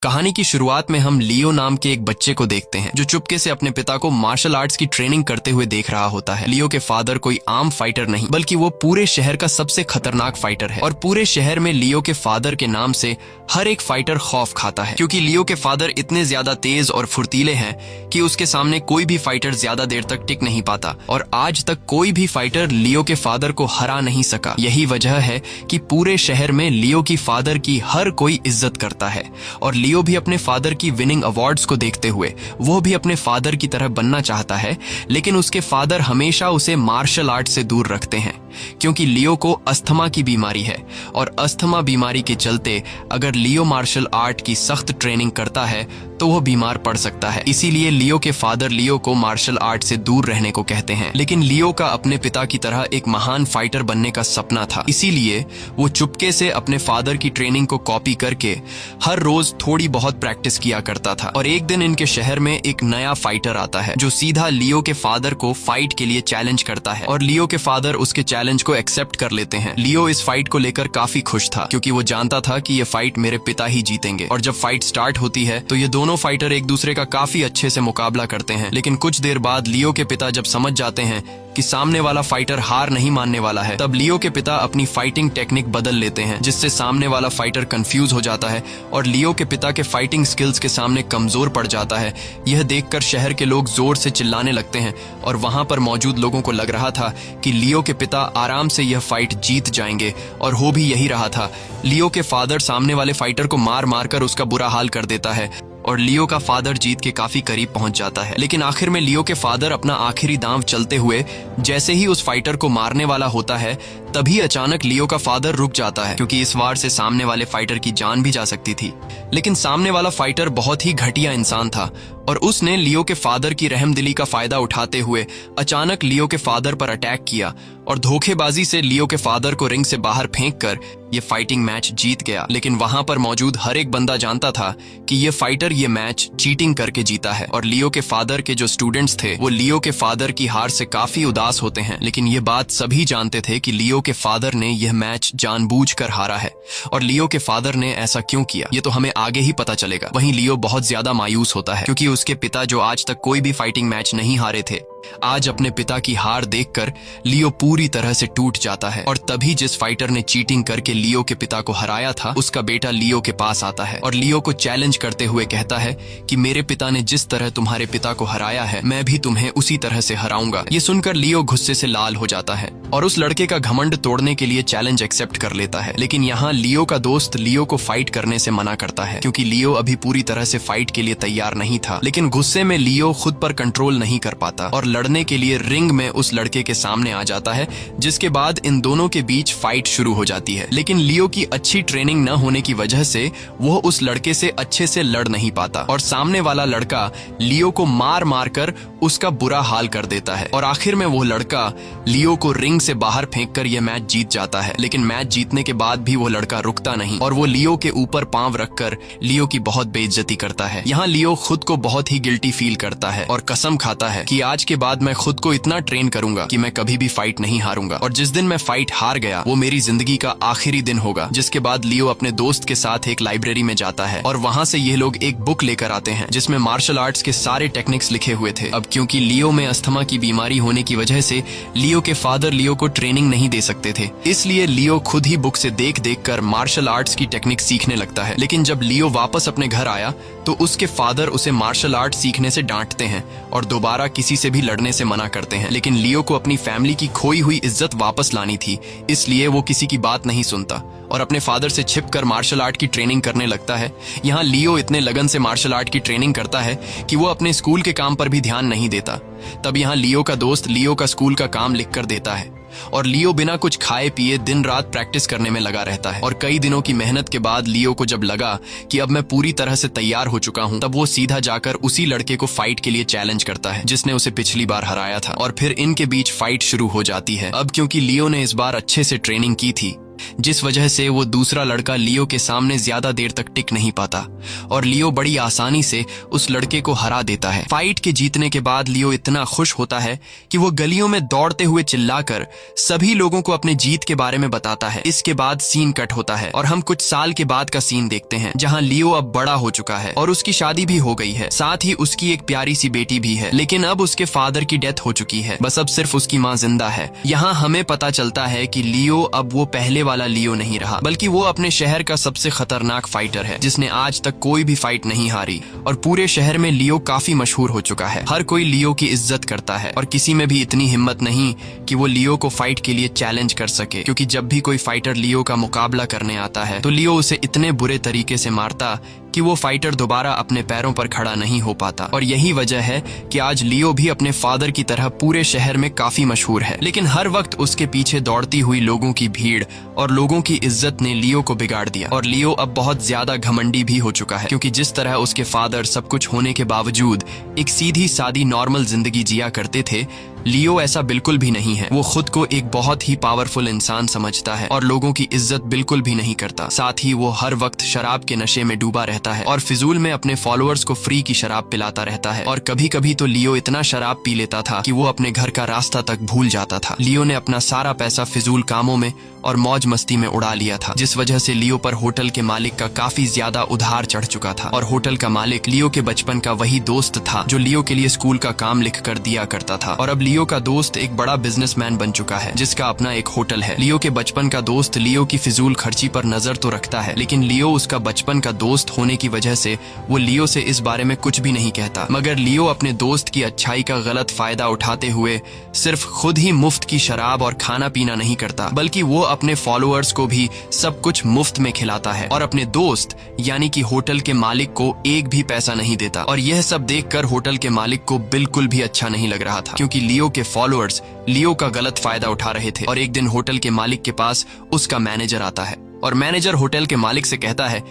कहानी की शुरुआत में हम लियो नाम के एक बच्चे को देखते हैं जो चुपके से अपने पिता को मार्शल आर्ट्स की ट्रेनिंग करते हुए देख रहा होता है। लियो के फादर कोई आम फाइटर नहीं बल्कि वो पूरे शहर का सबसे खतरनाक फाइटर है और पूरे शहर में लियो के फादर के नाम से हर एक फाइटर खौफ खाता है, क्योंकि लियो के फादर इतने ज्यादा तेज और फुर्तीले हैं कि उसके सामने कोई भी फाइटर ज्यादा देर तक टिक नहीं पाता और आज तक कोई भी फाइटर लियो के फादर को हरा नहीं सका। यही वजह है कि पूरे शहर में लियो की फादर की हर कोई इज्जत करता है और लियो भी अपने फादर की विनिंग अवार्ड्स को देखते हुए वो भी अपने फादर की तरह बनना चाहता है, लेकिन उसके फादर हमेशा उसे मार्शल आर्ट से दूर रखते हैं क्योंकि लियो को अस्थमा की बीमारी है और अस्थमा बीमारी के चलते अगर लियो मार्शल आर्ट की सख्त ट्रेनिंग करता है तो वो बीमार पड़ सकता है। इसीलिए लियो के फादर लियो को मार्शल आर्ट से दूर रहने को कहते हैं, लेकिन लियो का अपने पिता की तरह एक महान फाइटर बनने का सपना था। इसीलिए वो चुपके से अपने फादर की ट्रेनिंग को कॉपी करके हर रोज थोड़ी बहुत प्रैक्टिस किया करता था। और एक दिन इनके शहर में एक नया फाइटर आता है जो सीधा लियो के फादर को फाइट के लिए चैलेंज करता है और लियो के फादर उसके चैलेंज को एक्सेप्ट कर लेते हैं। लियो इस फाइट को लेकर काफी खुश था क्योंकि वो जानता था कि ये फाइट मेरे पिता ही जीतेंगे। और जब फाइट स्टार्ट होती है तो ये दोनों फाइटर एक दूसरे का काफी अच्छे से मुकाबला करते हैं, लेकिन कुछ देर बाद लियो के पिता जब समझ जाते हैं कि सामने वाला फाइटर हार नहीं मानने वाला है, तब लियो के पिता अपनी फाइटिंग टेक्निक बदल लेते हैं जिससे सामने वाला फाइटर कंफ्यूज हो जाता है और लियो के पिता के फाइटिंग स्किल्स के सामने कमजोर पड़ जाता है। यह देखकर शहर के लोग जोर से चिल्लाने लगते हैं और वहां पर मौजूद लोगों को लग रहा था कि लियो के पिता आराम से यह फाइट जीत जाएंगे और हो भी यही रहा था। लियो के फादर सामने वाले फाइटर को मार मार कर उसका बुरा हाल कर देता है और लियो का फादर जीत के काफी करीब पहुंच जाता है। लेकिन आखिर में लियो के फादर अपना आखिरी दांव चलते हुए जैसे ही उस फाइटर को मारने वाला होता है तभी अचानक लियो का फादर रुक जाता है क्योंकि इस वार से सामने वाले फाइटर की जान भी जा सकती थी। लेकिन सामने वाला फाइटर बहुत ही घटिया इंसान था और उसने लियो के फादर की रहमदिली का फायदा उठाते हुए अचानक लियो के फादर पर अटैक किया और धोखेबाजी से लियो के फादर को रिंग से बाहर फेंककर ये फाइटिंग मैच जीत गया। लेकिन वहां पर मौजूद हर एक बंदा जानता था कि ये फाइटर ये मैच चीटिंग करके जीता है और लियो के फादर के जो स्टूडेंट्स थे वो लियो के फादर की हार से काफी उदास होते हैं। लेकिन ये बात सभी जानते थे कि लियो के फादर ने यह मैच जानबूझकर हारा है और लियो के फादर ने ऐसा क्यों किया ये तो हमें आगे ही पता चलेगा। वहीं लियो बहुत ज्यादा मायूस होता है क्योंकि उसके पिता जो आज तक कोई भी फाइटिंग मैच नहीं हारे थे, आज अपने पिता की हार देखकर लियो पूरी तरह से टूट जाता है। और तभी जिस फाइटर ने चीटिंग करके लियो के पिता को हराया था उसका बेटा लियो के पास आता है और लियो को चैलेंज करते हुए कहता है कि मेरे पिता ने जिस तरह तुम्हारे पिता को हराया है मैं भी तुम्हें उसी तरह से हराऊंगा। ये सुनकर लियो गुस्से से लाल हो जाता है और उस लड़के का घमंड तोड़ने के लिए चैलेंज एक्सेप्ट कर लेता है। लेकिन यहाँ लियो का दोस्त लियो को फाइट करने से मना करता है क्योंकि लियो अभी पूरी तरह से फाइट के लिए तैयार नहीं था। लेकिन गुस्से में लियो खुद पर कंट्रोल नहीं कर पाता और लड़ने के लिए रिंग में उस लड़के के सामने आ जाता है, जिसके बाद इन दोनों के बीच फाइट शुरू हो जाती है। लेकिन लियो की अच्छी ट्रेनिंग न होने की वजह से वो उस लड़के से अच्छे से लड़ नहीं पाता और सामने वाला लड़का लियो को मार मार कर उसका बुरा हाल कर देता है और आखिर में वो लड़का लियो को रिंग से बाहर फेंककर यह मैच जीत जाता है। लेकिन मैच जीतने के बाद भी वो लड़का रुकता नहीं और वो लियो के ऊपर पांव रखकर लियो की बहुत बेइज्जती करता है। यहाँ लियो खुद को बहुत ही गिल्टी फील करता है और कसम खाता है कि आज के बाद मैं खुद को इतना ट्रेन करूंगा कि मैं कभी भी फाइट नहीं हारूंगा और जिस दिन मैं फाइट हार गया वो मेरी जिंदगी का आखिरी दिन होगा। जिसके बाद लियो अपने दोस्त के साथ एक लाइब्रेरी में जाता है और वहां से ये लोग एक बुक लेकर आते हैं जिसमें मार्शल आर्ट्स के सारे टेक्निक्स लिखे हुए थे। अब क्योंकि लियो में अस्थमा की बीमारी होने की वजह से लियो के फादर लियो को ट्रेनिंग नहीं दे सकते थे, इसलिए लियो खुद ही बुक से देख देख कर मार्शल आर्ट्स की टेक्निक सीखने लगता है। लेकिन जब लियो वापस अपने घर आया तो उसके फादर उसे मार्शल आर्ट सीखने से डांटते हैं और दोबारा किसी से भी लड़ने से मना करते हैं। लेकिन लियो को अपनी फैमिली की खोई हुई इज्जत वापस लानी थी, इसलिए वो किसी की बात नहीं सुनता और अपने फादर से छिपकर मार्शल आर्ट की ट्रेनिंग करने लगता है। यहाँ लियो इतने लगन से मार्शल आर्ट की ट्रेनिंग करता है कि वो अपने स्कूल के काम पर भी ध्यान नहीं देता। तब यहाँ लियो का दोस्त लियो का स्कूल का काम लिख कर देता है और लियो बिना कुछ खाए पिए दिन रात प्रैक्टिस करने में लगा रहता है। और कई दिनों की मेहनत के बाद लियो को जब लगा कि अब मैं पूरी तरह से तैयार हो चुका हूँ, तब वो सीधा जाकर उसी लड़के को फाइट के लिए चैलेंज करता है जिसने उसे पिछली बार हराया था और फिर इनके बीच फाइट शुरू हो जाती है। अब क्योंकि लियो ने इस बार अच्छे से ट्रेनिंग की थी जिस वजह से वो दूसरा लड़का लियो के सामने ज्यादा देर तक टिक नहीं पाता और लियो बड़ी आसानी से उस लड़के को हरा देता है। फाइट के जीतने के बाद लियो इतना खुश होता है कि वो गलियों में दौड़ते हुए चिल्लाकर सभी लोगों को अपने जीत के बारे में बताता है। इसके बाद सीन कट होता है और हम कुछ साल के बाद का सीन देखते हैं जहाँ लियो अब बड़ा हो चुका है और उसकी शादी भी हो गई है, साथ ही उसकी एक प्यारी सी बेटी भी है। लेकिन अब उसके फादर की डेथ हो चुकी है, बस अब सिर्फ उसकी माँ जिंदा है। यहाँ हमें पता चलता है कि लियो अब वो पहले वाला लियो नहीं रहा, बल्कि वो अपने शहर का सबसे खतरनाक फाइटर है जिसने आज तक कोई भी फाइट नहीं हारी और पूरे शहर में लियो काफी मशहूर हो चुका है। हर कोई लियो की इज्जत करता है और किसी में भी इतनी हिम्मत नहीं कि वो लियो को फाइट के लिए चैलेंज कर सके, क्योंकि जब भी कोई फाइटर लियो का मुकाबला करने आता है तो लियो उसे इतने बुरे तरीके से मारता कि वो फाइटर दोबारा अपने पैरों पर खड़ा नहीं हो पाता। और यही वजह है कि आज लियो भी अपने फादर की तरह पूरे शहर में काफी मशहूर है। लेकिन हर वक्त उसके पीछे दौड़ती हुई लोगों की भीड़ और लोगों की इज्जत ने लियो को बिगाड़ दिया और लियो अब बहुत ज्यादा घमंडी भी हो चुका है, क्योंकि जिस तरह उसके फादर सब कुछ होने के बावजूद एक सीधी सादी नॉर्मल जिंदगी जिया करते थे, लियो ऐसा बिल्कुल भी नहीं है। वो खुद को एक बहुत ही पावरफुल इंसान समझता है और लोगों की इज्जत बिल्कुल भी नहीं करता। साथ ही वो हर वक्त शराब के नशे में डूबा रहता है और फिजूल में अपने फॉलोअर्स को फ्री की शराब पिलाता रहता है। और कभी कभी तो लियो इतना शराब पी लेता था कि वो अपने घर का रास्ता तक भूल जाता था। लियो ने अपना सारा पैसा फिजूल कामों में और मौज मस्ती में उड़ा लिया था, जिस वजह से लियो पर होटल के मालिक का काफी ज्यादा उधार चढ़ चुका था। और होटल का मालिक लियो के बचपन का वही दोस्त था जो लियो के लिए स्कूल का काम लिख कर दिया करता था। और अब लियो का दोस्त एक बड़ा बिजनेसमैन बन चुका है जिसका अपना एक होटल है। लियो के बचपन का दोस्त लियो की फिजूल खर्ची पर नजर तो रखता है, लेकिन लियो उसका बचपन का दोस्त होने की वजह से वो लियो से इस बारे में कुछ भी नहीं कहता। मगर लियो अपने दोस्त की अच्छाई का गलत फायदा उठाते हुए सिर्फ खुद ही मुफ्त की शराब और खाना पीना नहीं करता, बल्कि वो अपने फॉलोअर्स को भी सब कुछ मुफ्त में खिलाता है और अपने दोस्त यानी कि होटल के मालिक को एक भी पैसा नहीं देता। और यह सब देखकर होटल के मालिक को बिल्कुल भी अच्छा नहीं लग रहा था, क्योंकि लियो के फॉलोअर्स लियो का गलत फायदा उठा रहे थे। और एक दिन होटल के मालिक के पास उसका मैनेजर आता है और मैनेजर होटल के मालिक से कहता है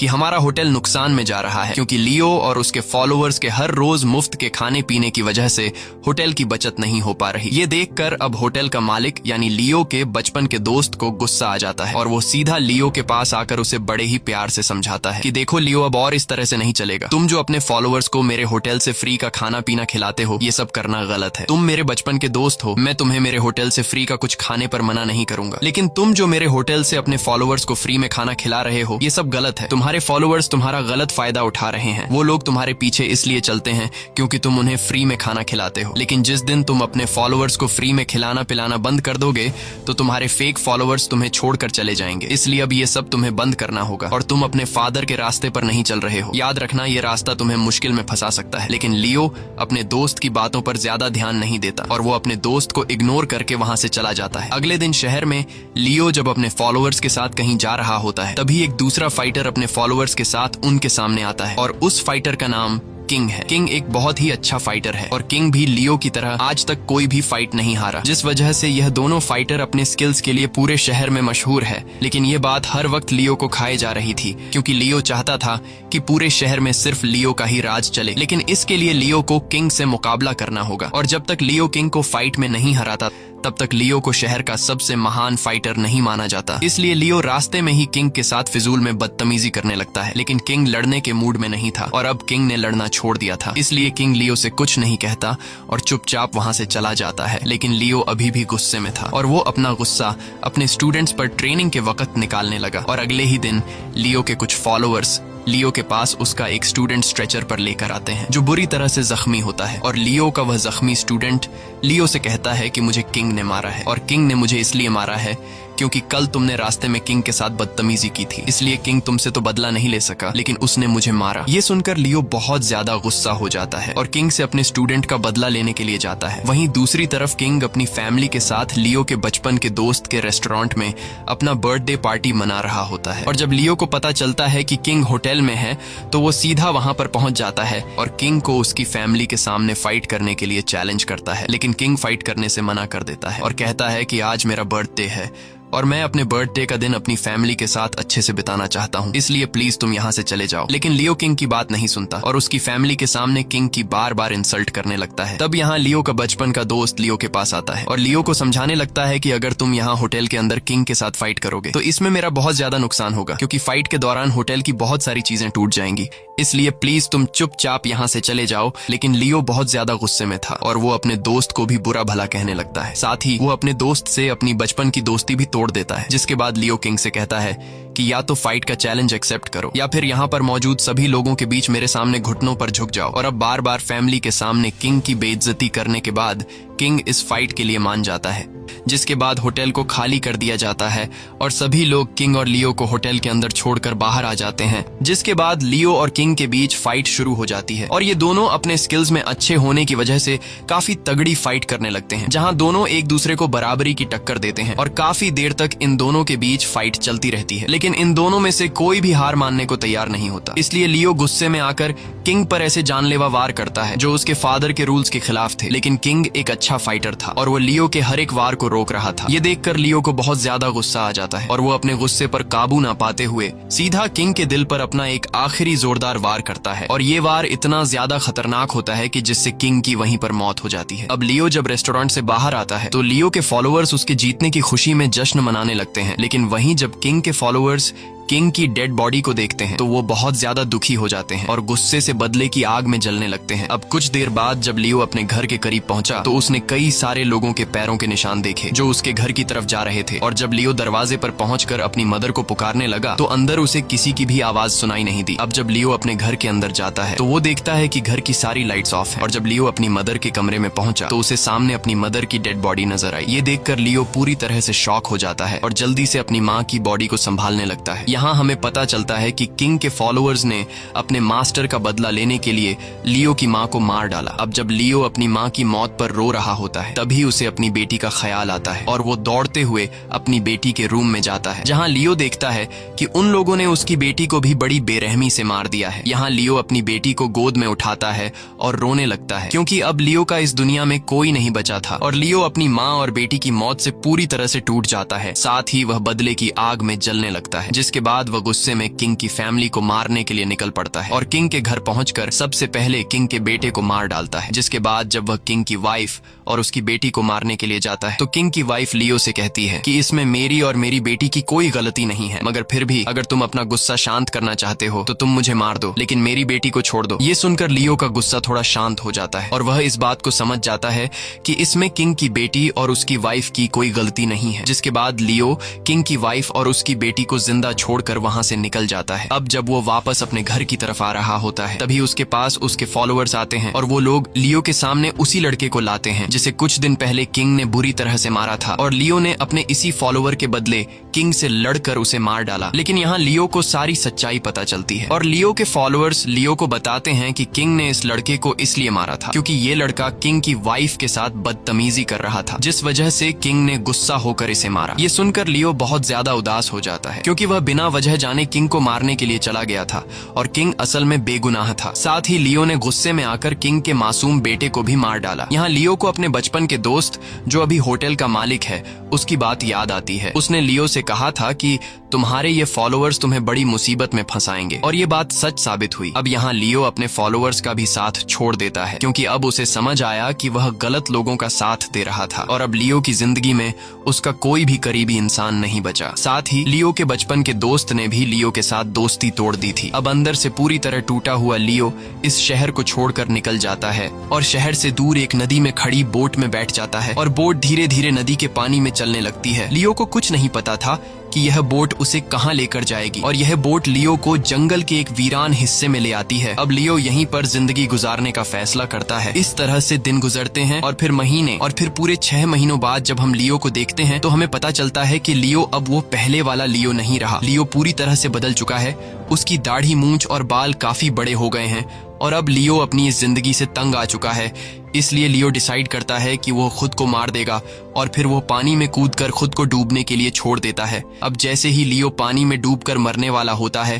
कि हमारा होटल नुकसान में जा रहा है, क्योंकि लियो और उसके फॉलोअर्स के हर रोज मुफ्त के खाने पीने की वजह से होटल की बचत नहीं हो पा रही। ये देखकर अब होटल का मालिक यानी लियो के बचपन के दोस्त को गुस्सा आ जाता है और वो सीधा लियो के पास आकर उसे बड़े ही प्यार से समझाता है कि देखो लियो, अब और इस तरह से नहीं चलेगा। तुम जो अपने फॉलोअर्स को मेरे होटल से फ्री का खाना पीना खिलाते हो, ये सब करना गलत है। तुम मेरे बचपन के दोस्त हो, मैं तुम्हें मेरे होटल से फ्री का कुछ खाने पर मना नहीं करूंगा, लेकिन तुम जो मेरे होटल से अपने फॉलोअर्स को फ्री में खाना खिला रहे हो, ये सब गलत है। तुम्हारे फॉलोअर्स तुम्हारा गलत फायदा उठा रहे हैं। वो लोग तुम्हारे पीछे इसलिए चलते हैं क्योंकि तुम उन्हें फ्री में खाना खिलाते हो, लेकिन जिस दिन तुम अपने फॉलोअर्स को फ्री में खिलाना पिलाना बंद कर दोगे तो तुम्हारे फेक फॉलोअर्स तुम्हें छोड़कर चले जाएंगे। इसलिए अब ये सब तुम्हें बंद करना होगा और तुम अपने फादर के रास्ते पर नहीं चल रहे हो। याद रखना, ये रास्ता तुम्हें मुश्किल में फंसा सकता है। लेकिन लियो अपने दोस्त की बातों पर ज्यादा ध्यान नहीं देता और वो अपने दोस्त को इग्नोर करके वहां से चला जाता है। अगले दिन शहर में लियो जब अपने फॉलोअर्स के साथ कहीं जा रहा होता है, तभी एक दूसरा फाइटर अपने फॉलोअर्स के साथ उनके सामने आता है और उस फाइटर का नाम किंग है। किंग एक बहुत ही अच्छा फाइटर है और किंग भी लियो की तरह आज तक कोई भी फाइट नहीं हारा, जिस वजह से यह दोनों फाइटर अपने स्किल्स के लिए पूरे शहर में मशहूर है। लेकिन ये बात हर वक्त लियो को खाए जा रही थी, क्योंकि लियो चाहता था कि पूरे शहर में सिर्फ लियो का ही राज चले। लेकिन इसके लिए लियो को किंग से मुकाबला करना होगा और जब तक लियो किंग को फाइट में नहीं हराता तब तक लियो को शहर का सबसे महान फाइटर नहीं माना जाता। इसलिए लियो रास्ते में ही किंग के साथ फिजूल में बदतमीजी करने लगता है, लेकिन किंग लड़ने के मूड में नहीं था और अब किंग ने लड़ना छोड़ दिया था। इसलिए किंग लियो से कुछ नहीं कहता और चुपचाप वहां से चला जाता है। लेकिन लियो अभी भी गुस्से में था और वो अपना गुस्सा अपने स्टूडेंट्स पर ट्रेनिंग के वक्त निकालने लगा। और अगले ही दिन लियो के कुछ फॉलोअर्स लियो के पास उसका एक स्टूडेंट स्ट्रेचर पर लेकर आते हैं जो बुरी तरह से जख्मी होता है। और लियो का वह जख्मी स्टूडेंट लियो से कहता है कि मुझे किंग ने मारा है और किंग ने मुझे इसलिए मारा है क्योंकि कल तुमने रास्ते में किंग के साथ बदतमीजी की थी, इसलिए किंग तुमसे तो बदला नहीं ले सका, लेकिन उसने मुझे मारा। ये सुनकर लियो बहुत ज्यादा गुस्सा हो जाता है और किंग से अपने स्टूडेंट का बदला लेने के लिए जाता है। वहीं दूसरी तरफ किंग अपनी फैमिली के साथ लियो के बचपन के दोस्त के रेस्टोरेंट में अपना बर्थडे पार्टी मना रहा होता है। और जब लियो को पता चलता है कि किंग होटल में है तो वो सीधा वहां पर पहुंच जाता है और किंग को उसकी फैमिली के सामने फाइट करने के लिए चैलेंज करता है। लेकिन किंग फाइट करने से मना कर देता है और कहता है कि आज मेरा बर्थडे है और मैं अपने बर्थडे का दिन अपनी फैमिली के साथ अच्छे से बिताना चाहता हूँ, इसलिए प्लीज तुम यहाँ से चले जाओ। लेकिन लियो किंग की बात नहीं सुनता और उसकी फैमिली के सामने किंग की बार बार इंसल्ट करने लगता है। तब यहाँ लियो का बचपन का दोस्त लियो के पास आता है और लियो को समझाने लगता है कि अगर तुम यहाँ होटल के अंदर किंग के साथ फाइट करोगे तो इसमें मेरा बहुत ज्यादा नुकसान होगा, क्योंकि फाइट के दौरान होटल की बहुत सारी चीजें टूट जाएंगी, इसलिए प्लीज तुम चुपचाप यहाँ से चले जाओ। लेकिन लियो बहुत ज्यादा गुस्से में था और वो अपने दोस्त को भी बुरा भला कहने लगता है। साथ ही वो अपने दोस्त से अपनी बचपन की दोस्ती भी तोड़ देता है, जिसके बाद लियो किंग से कहता है कि या तो फाइट का चैलेंज एक्सेप्ट करो या फिर यहाँ पर मौजूद सभी लोगों के बीच मेरे सामने घुटनों पर झुक जाओ। और अब बार बार फैमिली के सामने किंग की बेइज्जती करने के बाद किंग इस फाइट के लिए मान जाता है, जिसके बाद होटल को खाली कर दिया जाता है और सभी लोग किंग और लियो को होटल के अंदर छोड़कर बाहर आ जाते हैं। जिसके बाद लियो और किंग के बीच फाइट शुरू हो जाती है और ये दोनों अपने स्किल्स में अच्छे होने की वजह से काफी तगड़ी फाइट करने लगते हैं, जहां दोनों एक दूसरे को बराबरी की टक्कर देते हैं और काफी देर तक इन दोनों के बीच फाइट चलती रहती है। लेकिन इन दोनों में से कोई भी हार मानने को तैयार नहीं होता, इसलिए लियो गुस्से में आकर किंग पर ऐसे जानलेवा वार करता है जो उसके फादर के रूल्स के खिलाफ थे। लेकिन किंग एक अच्छा फाइटर था और वो लियो के हर एक वार को रोक रहा था। ये देखकर लियो को बहुत ज्यादा गुस्सा आ जाता है और वो अपने गुस्से पर काबू ना पाते हुए सीधा किंग के दिल पर अपना एक आखिरी जोरदार वार करता है और ये वार इतना ज्यादा खतरनाक होता है कि जिससे किंग की वहीं पर मौत हो जाती है। अब लियो जब रेस्टोरेंट से बाहर आता है तो लियो के फॉलोअर्स उसके जीतने की खुशी में जश्न मनाने लगते हैं, लेकिन वहीं जब किंग के फॉलोअर्स किंग की डेड बॉडी को देखते हैं तो वो बहुत ज्यादा दुखी हो जाते हैं और गुस्से से बदले की आग में जलने लगते हैं। अब कुछ देर बाद जब लियो अपने घर के करीब पहुंचा तो उसने कई सारे लोगों के पैरों के निशान देखे जो उसके घर की तरफ जा रहे थे। और जब लियो दरवाजे पर पहुंचकर अपनी मदर को पुकारने लगा तो अंदर उसे किसी की भी आवाज सुनाई नहीं दी। अब जब लियो अपने घर के अंदर जाता है तो वो देखता है कि घर की सारी लाइट्स ऑफ हैं और जब लियो अपनी मदर के कमरे में पहुंचा तो उसे सामने अपनी मदर की डेड बॉडी नजर आई। ये देखकर लियो पूरी तरह से शॉक हो जाता है और जल्दी से अपनी माँ की बॉडी को संभालने लगता है। यहाँ हमें पता चलता है कि किंग के फॉलोअर्स ने अपने मास्टर का बदला लेने के लिए लियो की मां को मार डाला। अब जब लियो अपनी मां की मौत पर रो रहा होता है तभी उसे अपनी बेटी का ख्याल आता है और वो दौड़ते हुए अपनी बेटी के रूम में जाता है, जहां लियो देखता है कि उन लोगों ने उसकी बेटी को भी बड़ी बेरहमी से मार दिया है। यहाँ लियो अपनी बेटी को गोद में उठाता है और रोने लगता है, क्योंकि अब लियो का इस दुनिया में कोई नहीं बचा था और लियो अपनी माँ और बेटी की मौत से पूरी तरह से टूट जाता है। साथ ही वह बदले की आग में जलने लगता है, जिसके बाद वह गुस्से में किंग की फैमिली को मारने के लिए निकल पड़ता है और किंग के घर पहुंचकर सबसे पहले किंग के बेटे को मार डालता है। जिसके बाद जब वह किंग की वाइफ और उसकी बेटी को मारने के लिए जाता है तो किंग की वाइफ लियो से कहती है कि इसमें मेरी और मेरी बेटी की कोई गलती नहीं है, मगर फिर भी अगर तुम अपना गुस्सा शांत करना चाहते हो तो तुम मुझे मार दो, लेकिन मेरी बेटी को छोड़ दो। ये सुनकर लियो का गुस्सा थोड़ा शांत हो जाता है और वह इस बात को समझ जाता है कि इसमें किंग की बेटी और उसकी वाइफ की कोई गलती नहीं है। जिसके बाद लियो किंग की वाइफ और उसकी बेटी को जिंदा छोड़कर वहां से निकल जाता है। अब जब वो वापस अपने घर की तरफ आ रहा होता है तभी उसके पास उसके फॉलोअर्स आते हैं और वो लोग लियो के सामने उसी लड़के को लाते हैं जिसे कुछ दिन पहले किंग ने बुरी तरह से मारा था और लियो ने अपने इसी फॉलोअर के बदले किंग से लड़कर उसे मार डाला। लेकिन यहाँ लियो को सारी सच्चाई पता चलती है और लियो के फॉलोअर्स लियो को बताते हैं कि किंग ने इस लड़के को इसलिए मारा था क्योंकि ये लड़का किंग की वाइफ के साथ बदतमीजी कर रहा था, जिस वजह से किंग ने गुस्सा होकर इसे मारा। ये सुनकर लियो बहुत ज्यादा उदास हो जाता है क्योंकि वह बिना वजह जाने किंग को मारने के लिए चला गया था और किंग असल में बेगुनाह था। साथ ही लियो ने गुस्से में आकर किंग के मासूम बेटे को भी मार डाला। यहाँ लियो को अपने बचपन के दोस्त जो अभी होटल का मालिक है उसकी बात याद आती है। उसने लियो से कहा था कि तुम्हारे ये फॉलोअर्स तुम्हें बड़ी मुसीबत में फंसाएंगे और ये बात सच साबित हुई। अब यहाँ लियो अपने फॉलोअर्स का भी साथ छोड़ देता है क्योंकि अब उसे समझ आया कि वह गलत लोगों का साथ दे रहा था और अब लियो की जिंदगी में उसका कोई भी करीबी इंसान नहीं बचा। साथ ही लियो के बचपन के दोस्त ने भी लियो के साथ दोस्ती तोड़ दी थी। अब अंदर से पूरी तरह टूटा हुआ लियो इस शहर को छोड़कर निकल जाता है और शहर से दूर एक नदी में खड़ी बोट में बैठ जाता है और बोट धीरे धीरे नदी के पानी में चलने लगती है। लियो को कुछ नहीं पता था कि यह बोट उसे कहां लेकर जाएगी और यह बोट लियो को जंगल के एक वीरान हिस्से में ले आती है। अब लियो यहीं पर जिंदगी गुजारने का फैसला करता है। इस तरह से दिन गुजरते हैं और फिर महीने और फिर पूरे 6 महीनों बाद जब हम लियो को देखते हैं तो हमें पता चलता है कि लियो अब वो पहले वाला लियो नहीं रहा। लियो पूरी तरह से बदल चुका है। उसकी दाढ़ी, मूंछ और बाल काफी बड़े हो गए हैं और अब लियो अपनी इस जिंदगी से तंग आ चुका है। इसलिए लियो डिसाइड करता है कि वो खुद को मार देगा और फिर वो पानी में कूदकर खुद को डूबने के लिए छोड़ देता है। अब जैसे ही लियो पानी में डूबकर मरने वाला होता है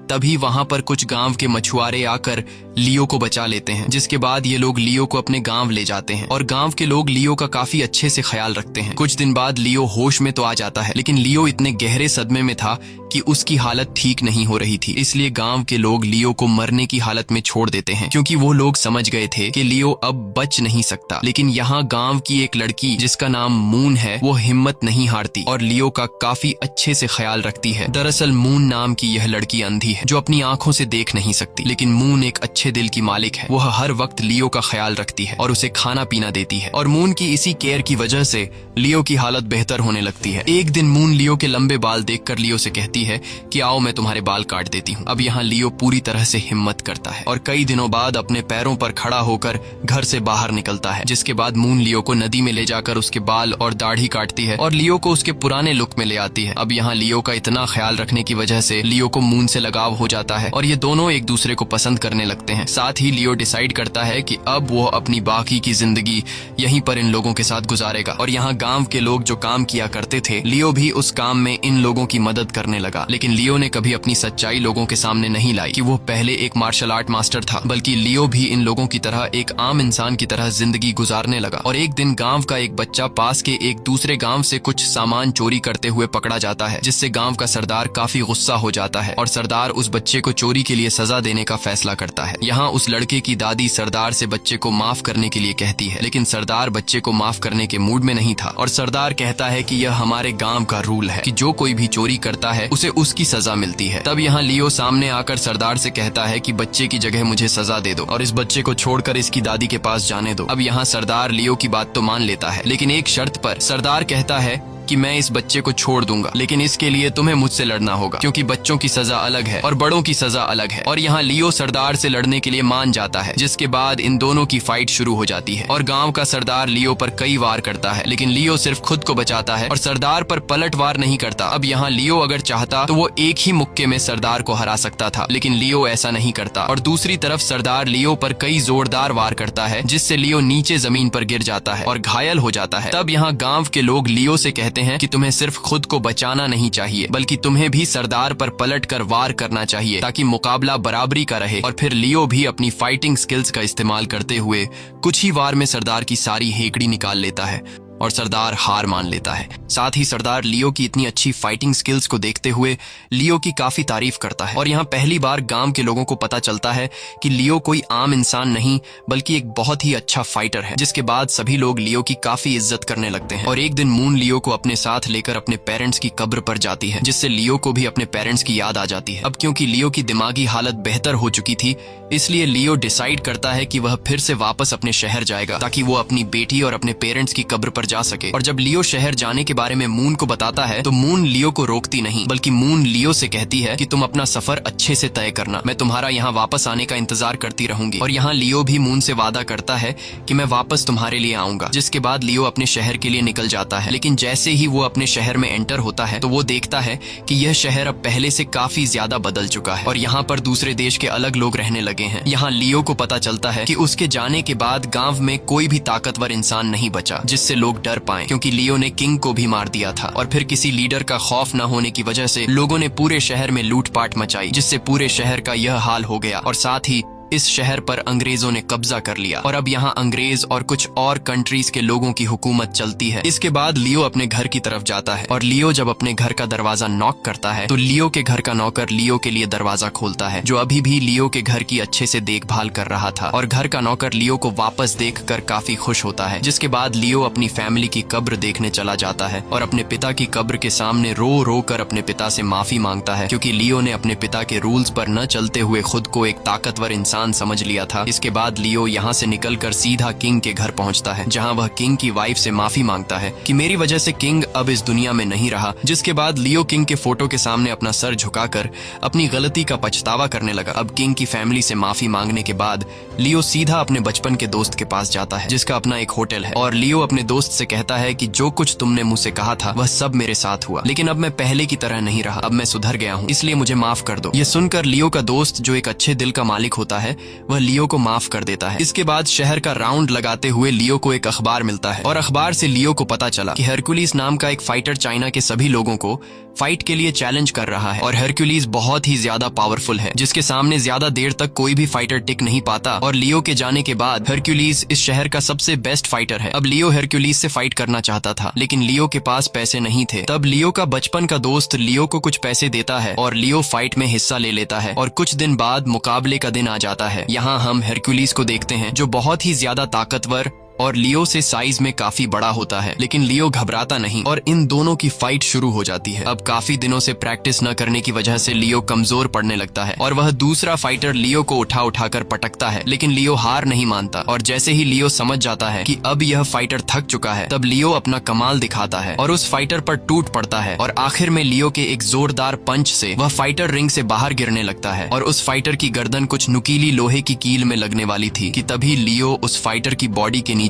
तभी वहां पर कुछ गांव के मछुआरे आकर लियो को बचा लेते हैं, जिसके बाद ये लोग लियो को अपने गांव ले जाते हैं और गांव के लोग लियो का काफी अच्छे से ख्याल रखते हैं। कुछ दिन बाद लियो होश में तो आ जाता है, लेकिन लियो इतने गहरे सदमे में था कि उसकी हालत ठीक नहीं हो रही थी। इसलिए गांव के लोग लियो को मरने की हालत में छोड़ देते हैं, क्योंकि वो लोग समझ गए थे कि लियो अब बच नहीं सकता। लेकिन यहाँ गांव की एक लड़की जिसका नाम मून है, वो हिम्मत नहीं हारती और लियो का काफी अच्छे से ख्याल रखती है। दरअसल मून नाम की यह लड़की अंधी है, जो अपनी आंखों से देख नहीं सकती, लेकिन मून एक अच्छे दिल की मालिक है। वह हर वक्त लियो का ख्याल रखती है और उसे खाना पीना देती है, और मून की इसी केयर की वजह से लियो की हालत बेहतर होने लगती है। एक दिन मून लियो के लंबे बाल देखकर लियो से कहती है कि आओ मैं तुम्हारे बाल काट देती हूँ। अब यहाँ लियो पूरी तरह से हिम्मत करता है और कई दिनों बाद अपने पैरों पर खड़ा होकर घर से बाहर निकलता है, जिसके बाद मून लियो को नदी में ले जाकर उसके बाल और दाढ़ी काटती है और लियो को उसके पुराने लुक में ले आती है। अब यहाँ लियो का इतना ख्याल रखने की वजह से लियो को मून से लगाव हो जाता है और ये दोनों एक दूसरे को पसंद करने लगते हैं। साथ ही लियो डिसाइड करता है कि अब वो अपनी बाकी की जिंदगी यहीं पर इन लोगों के साथ गुजारेगा। और यहाँ गांव के लोग जो काम किया करते थे, लियो भी उस काम में इन लोगों की मदद करने लगा। लेकिन लियो ने कभी अपनी सच्चाई लोगों के सामने नहीं लाई कि वो पहले एक मार्शल आर्ट मास्टर था, बल्कि लियो भी इन लोगों की तरह एक आम इंसान की तरह जिंदगी गुजारने लगा। और एक दिन गांव का एक बच्चा पास के एक दूसरे गांव से कुछ सामान चोरी करते हुए पकड़ा जाता है, जिससे गांव का सरदार काफी गुस्सा हो जाता है और सरदार उस बच्चे को चोरी के लिए सजा देने का फैसला करता है। यहाँ उस लड़के की दादी सरदार से बच्चे को माफ करने के लिए कहती है, लेकिन सरदार बच्चे को माफ करने के मूड में नहीं था और सरदार कहता है कि यह हमारे गांव का रूल है कि जो कोई भी चोरी करता है उसे उसकी सजा मिलती है। तब यहाँ लियो सामने आकर सरदार से कहता है कि बच्चे की जगह मुझे सजा दे दो और इस बच्चे को छोड़कर इसकी दादी के पास जाने दो। अब यहाँ सरदार लियो की बात तो मान लेता है, लेकिन एक शर्त पर। सरदार कहता है कि मैं इस बच्चे को छोड़ दूंगा, लेकिन इसके लिए तुम्हें मुझसे लड़ना होगा, क्योंकि बच्चों की सजा अलग है और बड़ों की सजा अलग है। और यहाँ लियो सरदार से लड़ने के लिए मान जाता है, जिसके बाद इन दोनों की फाइट शुरू हो जाती है और गांव का सरदार लियो पर कई वार करता है, लेकिन लियो सिर्फ खुद को बचाता है और सरदार पर पलट वार नहीं करता। अब यहाँ लियो अगर चाहता तो वो एक ही मुक्के में सरदार को हरा सकता था, लेकिन लियो ऐसा नहीं करता। और दूसरी तरफ सरदार लियो पर कई जोरदार वार करता है, जिससे लियो नीचे जमीन पर गिर जाता है और घायल हो जाता है। तब यहाँ गांव के लोग लियो से कहते हैं कि तुम्हें सिर्फ खुद को बचाना नहीं चाहिए, बल्कि तुम्हें भी सरदार पर पलटकर वार करना चाहिए, ताकि मुकाबला बराबरी का रहे। और फिर लियो भी अपनी फाइटिंग स्किल्स का इस्तेमाल करते हुए कुछ ही वार में सरदार की सारी हेकड़ी निकाल लेता है और सरदार हार मान लेता है। साथ ही सरदार लियो की इतनी अच्छी फाइटिंग स्किल्स को देखते हुए लियो की काफी तारीफ करता है और यहाँ पहली बार गांव के लोगों को पता चलता है कि लियो कोई आम इंसान नहीं, बल्कि एक बहुत ही अच्छा फाइटर है, जिसके बाद सभी लोग लियो की काफी इज्जत करने लगते हैं। और एक दिन मून लियो को अपने साथ लेकर अपने पेरेंट्स की कब्र पर जाती है, जिससे लियो को भी अपने पेरेंट्स की याद आ जाती है। अब क्योंकि लियो की दिमागी हालत बेहतर हो चुकी थी, इसलिए लियो डिसाइड करता है कि वह फिर से वापस अपने शहर जाएगा, ताकि वो अपनी बेटी और अपने पेरेंट्स की कब्र पर जा सके। और जब लियो शहर जाने के बारे में मून को बताता है, तो मून लियो को रोकती नहीं, बल्कि मून लियो से कहती है कि तुम अपना सफर अच्छे से तय करना, मैं तुम्हारा यहाँ वापस आने का इंतजार करती रहूंगी। और यहाँ लियो भी मून से वादा करता है कि मैं वापस तुम्हारे लिए आऊंगा। जिसके बाद लियो अपने शहर के लिए निकल जाता है, लेकिन जैसे ही वो अपने शहर में एंटर होता है, तो वो देखता है कि यह शहर अब पहले से काफी ज्यादा बदल चुका है और यहाँ पर दूसरे देश के अलग लोग रहने लगे हैं। यहाँ लियो को पता चलता है कि उसके जाने के बाद गांव में कोई भी ताकतवर इंसान नहीं बचा जिससे लोग डर पाए, क्योंकि लियो ने किंग को भी मार दिया था। और फिर किसी लीडर का खौफ न होने की वजह से लोगों ने पूरे शहर में लूटपाट मचाई, जिससे पूरे शहर का यह हाल हो गया और साथ ही इस शहर पर अंग्रेजों ने कब्जा कर लिया और अब यहाँ अंग्रेज और कुछ और कंट्रीज के लोगों की हुकूमत चलती है। इसके बाद लियो अपने घर की तरफ जाता है और लियो जब अपने घर का दरवाजा नॉक करता है, तो लियो के घर का नौकर लियो के लिए दरवाजा खोलता है, जो अभी भी लियो के घर की अच्छे से देखभाल कर रहा था। और घर का नौकर लियो को वापस देखकर काफी खुश होता है। जिसके बाद लियो अपनी फैमिली की कब्र देखने चला जाता है और अपने पिता की कब्र के सामने रो रो कर अपने पिता से माफी मांगता है, क्योंकि लियो ने अपने पिता के रूल्स पर न चलते हुए खुद को एक ताकतवर इंसान समझ लिया था। इसके बाद लियो यहाँ से निकलकर सीधा किंग के घर पहुँचता है, जहाँ वह किंग की वाइफ से माफी मांगता है कि मेरी वजह से किंग अब इस दुनिया में नहीं रहा। जिसके बाद लियो किंग के फोटो के सामने अपना सर झुकाकर अपनी गलती का पछतावा करने लगा। अब किंग की फैमिली से माफी मांगने के बाद लियो सीधा अपने बचपन के दोस्त के पास जाता है, जिसका अपना एक होटल है, और लियो अपने दोस्त से कहता है कि जो कुछ तुमने मुझसे कहा था वह सब मेरे साथ हुआ, लेकिन अब मैं पहले की तरह नहीं रहा, अब मैं सुधर गया हूँ, इसलिए मुझे माफ कर दो। ये सुनकर लियो का दोस्त, जो एक अच्छे दिल का मालिक होता है, वह लियो को माफ कर देता है। इसके बाद शहर का राउंड लगाते हुए लियो को एक अखबार मिलता है और अखबार से लियो को पता चला कि हरकुलिस नाम का एक फाइटर चाइना के सभी लोगों को फाइट के लिए चैलेंज कर रहा है और हरक्यूलिस बहुत ही ज्यादा पावरफुल है, जिसके सामने ज्यादा देर तक कोई भी फाइटर टिक नहीं पाता। और लियो के जाने के बाद हरक्यूलिस इस शहर का सबसे बेस्ट फाइटर है। अब लियो हरक्यूलिस से फाइट करना चाहता था, लेकिन लियो के पास पैसे नहीं थे। तब लियो का बचपन का दोस्त लियो को कुछ पैसे देता है और लियो फाइट में हिस्सा ले लेता है और कुछ दिन बाद मुकाबले का दिन आ जाता है। यहाँ हम हरक्यूलिस को देखते हैं जो बहुत ही ज्यादा ताकतवर और लियो से साइज में काफी बड़ा होता है, लेकिन लियो घबराता नहीं और इन दोनों की फाइट शुरू हो जाती है। अब काफी दिनों से प्रैक्टिस न करने की वजह से लियो कमजोर पड़ने लगता है और वह दूसरा फाइटर लियो को उठा उठाकर पटकता है, लेकिन लियो हार नहीं मानता। और जैसे ही लियो समझ जाता है कि अब यह फाइटर थक चुका है, तब लियो अपना कमाल दिखाता है और उस फाइटर पर टूट पड़ता है और आखिर में लियो के एक जोरदार पंच से वह फाइटर रिंग से बाहर गिरने लगता है और उस फाइटर की गर्दन कुछ नुकीली लोहे की कील में लगने वाली थी कि तभी लियो उस फाइटर की बॉडी के नीचे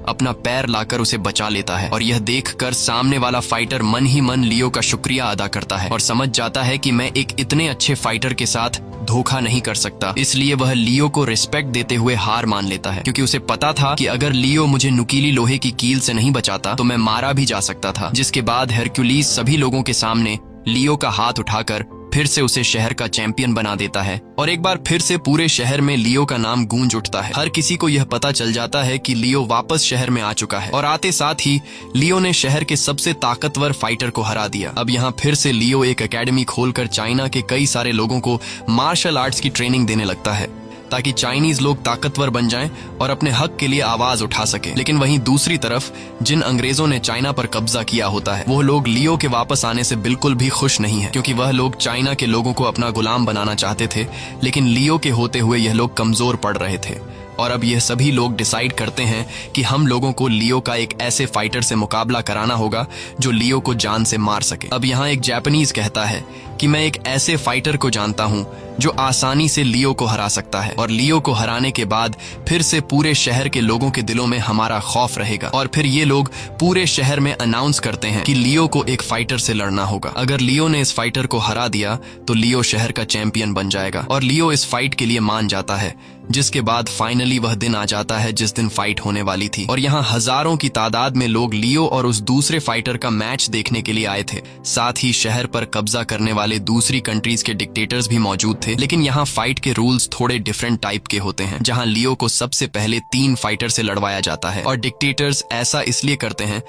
अपना पैर लाकर उसे बचा लेता है। और यह देखकर सामने वाला फाइटर मन ही मन लियो का शुक्रिया अदा करता है और समझ जाता है कि मैं एक इतने अच्छे फाइटर के साथ धोखा नहीं कर सकता। इसलिए वह लियो को रिस्पेक्ट देते हुए हार मान लेता है, क्योंकि उसे पता था कि अगर लियो मुझे नुकीली लोहे की कील से नहीं बचाता तो मैं मारा भी जा सकता था। जिसके बाद हरक्यूलिस सभी लोगों के सामने लियो का हाथ उठाकर फिर से उसे शहर का चैंपियन बना देता है और एक बार फिर से पूरे शहर में लियो का नाम गूंज उठता है। हर किसी को यह पता चल जाता है कि लियो वापस शहर में आ चुका है और आते साथ ही लियो ने शहर के सबसे ताकतवर फाइटर को हरा दिया। अब यहाँ फिर से लियो एक एकेडमी खोलकर चाइना के कई सारे लोगों को मार्शल आर्ट्स की ट्रेनिंग देने लगता है, ताकि चाइनीज लोग ताकतवर बन जाएं और अपने हक के लिए आवाज उठा सकें। लेकिन वहीं दूसरी तरफ जिन अंग्रेजों ने चाइना पर कब्जा किया होता है, वो लोग लियो के वापस आने से बिल्कुल भी खुश नहीं है, क्योंकि वह लोग चाइना के लोगों को अपना गुलाम बनाना चाहते थे। लेकिन लियो के होते हुए यह लोग कमजोर पड़ रहे थे और अब यह सभी लोग डिसाइड करते हैं कि हम लोगों को लियो का एक ऐसे फाइटर से मुकाबला कराना होगा जो लियो को जान से मार सके। अब यहाँ एक जापानीज कहता है कि मैं एक ऐसे फाइटर को जानता हूँ जो आसानी से लियो को हरा सकता है और लियो को हराने के बाद फिर से पूरे शहर के लोगों के दिलों में हमारा खौफ रहेगा। और फिर ये लोग पूरे शहर में अनाउंस करते हैं कि लियो को एक फाइटर से लड़ना होगा। अगर लियो ने इस फाइटर को हरा दिया तो लियो शहर का चैंपियन बन जाएगा और लियो इस फाइट के लिए मान जाता है। जिसके बाद फाइनली वह दिन आ जाता है जिस दिन फाइट होने वाली थी और यहाँ हजारों की तादाद में लोग लियो और उस दूसरे फाइटर का मैच देखने के लिए आए थे। साथ ही शहर पर कब्जा करने वाले दूसरी कंट्रीज के डिक्टेटर्स भी मौजूद थे। लेकिन यहाँ फाइट के रूल्स थोड़े डिफरेंट टाइप के होते हैं, जहाँ लियो को सबसे पहले 3 फाइटर से लड़वाया जाता है और डिक्टेटर्स ऐसा इसलिए करते हैं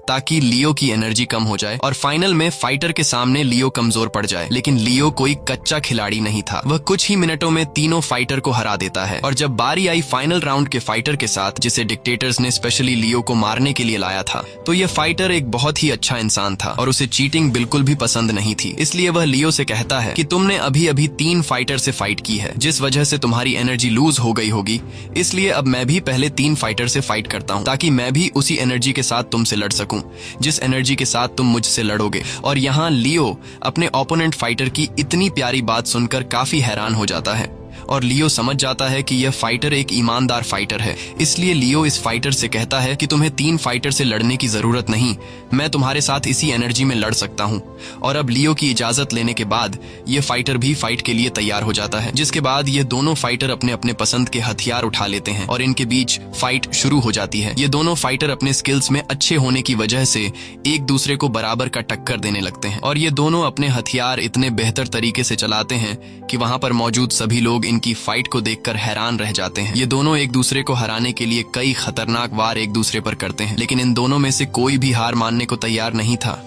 ताकि लियो की एनर्जी कम हो जाए और फाइनल में फाइटर के सामने लियो कमजोर पड़ जाए। लेकिन लियो कोई कच्चा खिलाड़ी नहीं था, वह कुछ ही मिनटों में तीनों फाइटर को हरा देता है। और जब बारी आई फाइनल राउंड के फाइटर के साथ, जिसे डिक्टेटर्स ने स्पेशली लियो को मारने के लिए लाया था, तो यह फाइटर एक बहुत ही अच्छा इंसान था और उसे चीटिंग बिल्कुल भी पसंद नहीं थी। इसलिए वह लियो से कहता है कि तुमने अभी अभी 3 फाइटर से फाइट की है, जिस वजह से तुम्हारी एनर्जी लूज हो गई होगी। इसलिए अब मैं भी पहले 3 फाइटर से फाइट करता हूँ, ताकि मैं भी उसी एनर्जी के साथ तुमसे लड़ सकूं जिस एनर्जी के साथ तुम मुझसे लड़ोगे। और यहाँ लियो अपने ओपोनेंट फाइटर की इतनी प्यारी बात सुनकर काफी हैरान हो जाता है और लियो समझ जाता है कि यह फाइटर एक ईमानदार फाइटर है। इसलिए लियो इस फाइटर से कहता है कि तुम्हें 3 फाइटर से लड़ने की जरूरत नहीं, मैं तुम्हारे साथ इसी एनर्जी में लड़ सकता हूँ। और अब लियो की इजाजत लेने के बाद ये फाइटर भी फाइट के लिए तैयार हो जाता है, जिसके बाद ये दोनों फाइटर अपने अपने पसंद के हथियार उठा लेते हैं और इनके बीच फाइट शुरू हो जाती है। ये दोनों फाइटर अपने स्किल्स में अच्छे होने की वजह से एक दूसरे को बराबर का टक्कर देने लगते हैं और ये दोनों अपने हथियार इतने बेहतर तरीके से चलाते हैं कि वहां पर मौजूद सभी लोग इनकी फाइट को देखकर हैरान रह जाते हैं। ये दोनों एक दूसरे को हराने के लिए कई खतरनाक वार एक दूसरे पर करते हैं, लेकिन इन दोनों में से कोई भी हार मानने को तैयार नहीं था।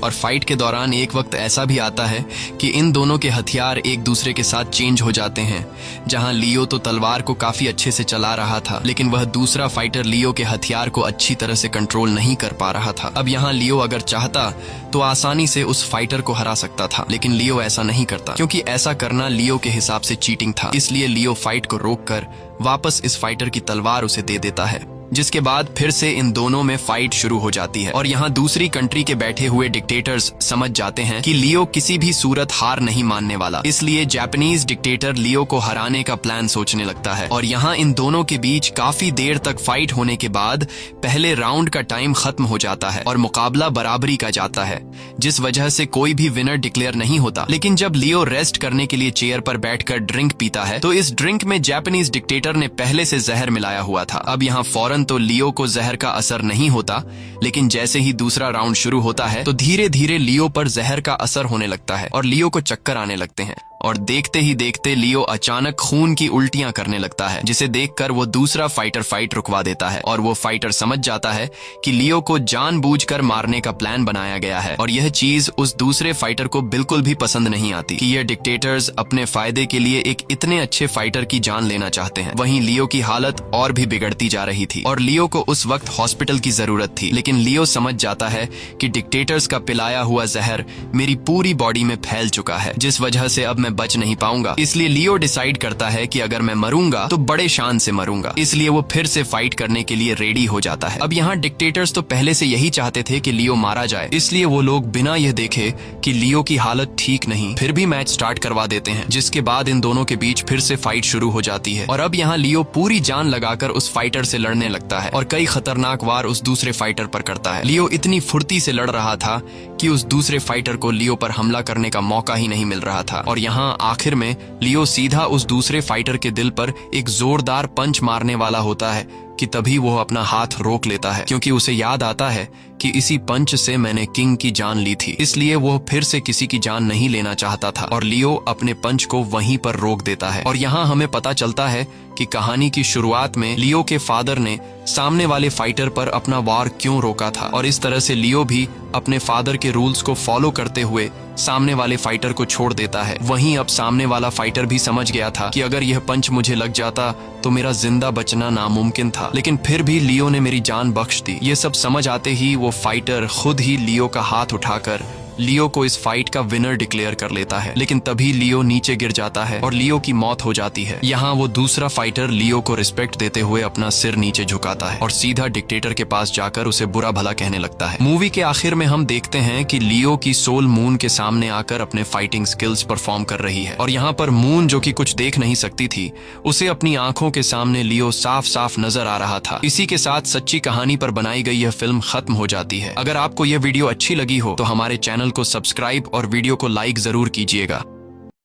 और फाइट के दौरान एक वक्त ऐसा भी आता है कि इन दोनों के हथियार एक दूसरे के साथ चेंज हो जाते हैं। जहां लियो तो तलवार को काफी अच्छे से चला रहा था, लेकिन वह दूसरा फाइटर लियो के हथियार को अच्छी तरह से कंट्रोल नहीं कर पा रहा था। अब यहाँ लियो अगर चाहता तो आसानी से उस फाइटर को हरा सकता था, लेकिन लियो ऐसा नहीं करता, क्योंकि ऐसा करना लियो के हिसाब से चीटिंग था। इसलिए लियो फाइट को रोककर वापस इस फाइटर की तलवार उसे दे देता है, जिसके बाद फिर से इन दोनों में फाइट शुरू हो जाती है। और यहाँ दूसरी कंट्री के बैठे हुए डिक्टेटर्स समझ जाते हैं कि लियो किसी भी सूरत हार नहीं मानने वाला। इसलिए जापानीज डिक्टेटर लियो को हराने का प्लान सोचने लगता है और यहाँ इन दोनों के बीच काफी देर तक फाइट होने के बाद पहले राउंड का टाइम खत्म हो जाता है और मुकाबला बराबरी का जाता है, जिस वजह से कोई भी विनर डिक्लेयर नहीं होता। लेकिन जब लियो रेस्ट करने के लिए चेयर पर बैठकर ड्रिंक पीता है, तो इस ड्रिंक में जापानीज डिक्टेटर ने पहले से जहर मिलाया हुआ था। अब यहाँ फौरन फौरन तो लियो को जहर का असर नहीं होता, लेकिन जैसे ही दूसरा राउंड शुरू होता है तो धीरे धीरे लियो पर जहर का असर होने लगता है और लियो को चक्कर आने लगते हैं। और देखते ही देखते लियो अचानक खून की उल्टियां करने लगता है, जिसे देखकर वो दूसरा फाइटर फाइट रुकवा देता है और वो फाइटर समझ जाता है कि लियो को जानबूझकर मारने का प्लान बनाया गया है। और यह चीज उस दूसरे फाइटर को बिल्कुल भी पसंद नहीं आती कि ये डिक्टेटर्स अपने फायदे के लिए एक इतने अच्छे फाइटर की जान लेना चाहते हैं। वहीं लियो की हालत और भी बिगड़ती जा रही थी और लियो को उस वक्त हॉस्पिटल की जरूरत थी, लेकिन लियो समझ जाता है कि डिक्टेटर्स का पिलाया हुआ जहर मेरी पूरी बॉडी में फैल चुका है, जिस वजह से अब मैं बच नहीं पाऊंगा। इसलिए लियो डिसाइड करता है कि अगर मैं मरूंगा तो बड़े शान से मरूंगा। इसलिए वो फिर से फाइट करने के लिए रेडी हो जाता है। अब यहाँ डिक्टेटर्स तो पहले से यही चाहते थे कि लियो मारा जाए, इसलिए वो लोग बिना यह देखे कि लियो की हालत ठीक नहीं, फिर भी मैच स्टार्ट करवा देते हैं, जिसके बाद इन दोनों के बीच फिर से फाइट शुरू हो जाती है। और अब यहाँ लियो पूरी जान लगाकर उस फाइटर से लड़ने लगता है और कई खतरनाक वार उस दूसरे फाइटर पर करता है। लियो इतनी फुर्ती से लड़ रहा था कि उस दूसरे फाइटर को लियो पर हमला करने का मौका ही नहीं मिल रहा था। और यहाँ आखिर में लियो सीधा उस दूसरे फाइटर के दिल पर एक जोरदार पंच मारने वाला होता है कि तभी वो अपना हाथ रोक लेता है, क्योंकि उसे याद आता है कि इसी पंच से मैंने किंग की जान ली थी। इसलिए वो फिर से किसी की जान नहीं लेना चाहता था और लियो अपने पंच को वहीं पर रोक देता है। और यहाँ हमें पता चलता है कि कहानी की शुरुआत में लियो के फादर ने सामने वाले फाइटर पर अपना वार क्यों रोका था, और इस तरह से लियो भी अपने फादर के रूल्स को फॉलो करते हुए सामने वाले फाइटर को छोड़ देता है। वहीं अब सामने वाला फाइटर भी समझ गया था कि अगर यह पंच मुझे लग जाता तो मेरा जिंदा बचना नामुमकिन था, लेकिन फिर भी लियो ने मेरी जान बख्श दी। ये सब समझ आते ही वो फाइटर खुद ही लियो का हाथ उठाकर लियो को इस फाइट का विनर डिक्लेयर कर लेता है, लेकिन तभी लियो नीचे गिर जाता है और लियो की मौत हो जाती है। यहाँ वो दूसरा फाइटर लियो को रिस्पेक्ट देते हुए अपना सिर नीचे झुकाता है और सीधा डिक्टेटर के पास जाकर उसे बुरा भला कहने लगता है। मूवी के आखिर में हम देखते हैं कि लियो की सोल मून के सामने आकर अपने फाइटिंग स्किल्स परफॉर्म कर रही है और यहाँ पर मून, जो कि कुछ देख नहीं सकती थी, उसे अपनी आंखों के सामने लियो साफ साफ नजर आ रहा था। इसी के साथ सच्ची कहानी पर बनाई गई यह फिल्म खत्म हो जाती है। अगर आपको यह वीडियो अच्छी लगी हो तो हमारे चैनल को सब्सक्राइब और वीडियो को लाइक जरूर कीजिएगा।